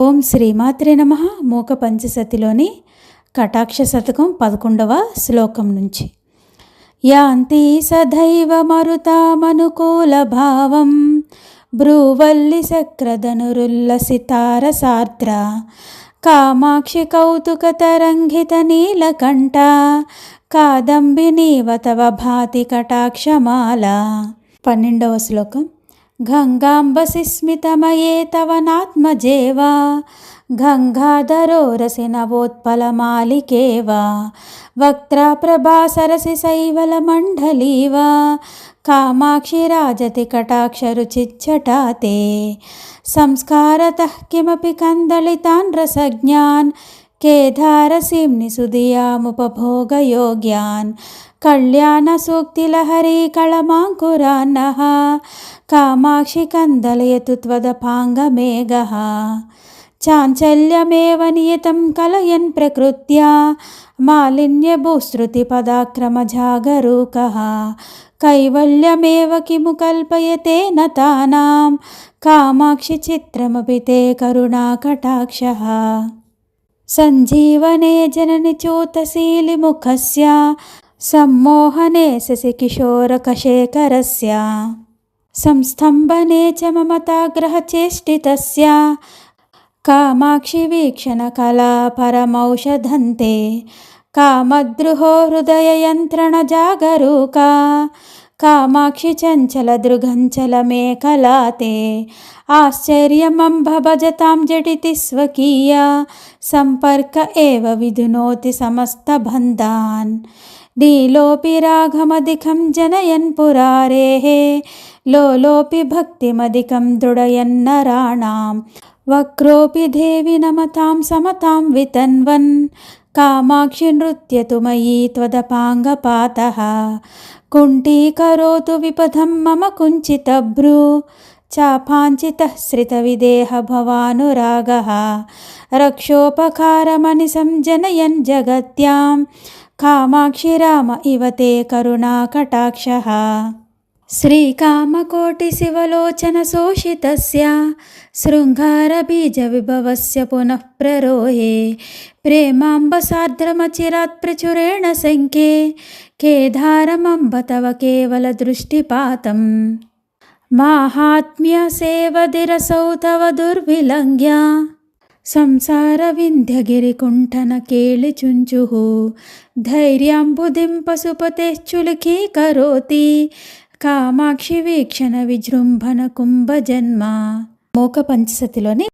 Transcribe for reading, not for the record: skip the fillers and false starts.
ఓం శ్రీమాత్రే నమః. మూక పంచసతిలోని కటాక్ష శతకం 11వ శ్లోకం నుంచి. యాంతి సదైవ మరుతామనుకూల భావం బ్రూవల్లి చక్రధనురుల్లసితారసార్ద్ర కామాక్షి కౌతుక తరంగిత నీలకంఠ కాదంబినీవ తవ భాతి కటాక్షమాల. 12వ శ్లోకం. గంగాంబసి స్మితమయే తవ నాత్మజేవా గంగాధరోరసి నవోత్పలమాలికేవా వక్త్రా ప్రభాసరసి శైవలమండలీవా కామాక్షి రాజతి కటాక్షరుచిచ్చటాతే సంస్కారతః కిమపి కందళితాన్ రసజ్ఞాన్ కేదారసీంని సుధియాముపభోగయోగ్యాన్ కళ్యాణసూక్తిలహరీ కళమాంకురాన్నః కామాక్షి కందలయతు త్వదపాంగమేఘః చాంచల్యమేవ నియతం కలయన్ ప్రకృత్యా మాలిన్యభూశ్రుతి పదాక్రమజాగరూకః కైవల్యమేవ కిము కల్పయతే నతానాం కామాక్షి చిత్రమపి తే కరుణాకటాక్షః సంజీవనే జనని చ్యూతశీలి ముఖస్య సమ్మోహనే శశి కిశోరకశేఖరస్య సంస్థంభనే చ మమతాగ్రహ చేష్టితస్య కామాక్షి వీక్షణ కళా పరమౌషధంతే కామద్రుహో హృదయ యంత్రణ జాగరూకా కామాక్షి చంచల దృగంచల మేఖలాతే ఆశ్చర్యమంబ భజతాం జటితి స్వకీయ సంపర్క ఏవ విధునోతి సమస్త బంధాన్ నీలోపి రాగమధికం జనయన్ పురారేః లోలోపి భక్తిమధికం దృఢయన్నరాణాం వక్రోపి దేవి నమతాం సమతాం వితన్వన్ కామాక్షి నృత్యతు మయీ త్వదపాంగపాతః కుంఠీకరోతు విపథం మమ కుంచితభ్రూ చాపాంచితః శ్రితవిదేహ భవానురాగః రక్షోపకారమనిశం జనయన్ జగత్యాం కామాక్షి రామ ఇవ తే కరుణాకటాక్షః శ్రీకామకోటి శివలోచన శోషితస్య శృంగారబీజవిభవస్య పునః ప్రరోహే ప్రేమాంబసార్ద్రమచిరాత్ ప్రచురేణ శంకే కేదారమంబ తవ కేవల దృష్టిపాతం మాహాత్మ్య సేవదిరసౌ తవ దుర్విలంఘ్య సంసార వింధ్యగిరికుంఠన కేళిచుంచుః ధైర్యాంబుధిం పశుపతేశ్చులిఖీకరోతి కామాక్షి వీక్షణ విజృంభణ కుంభజన్మ. మూక పంచసతిలోని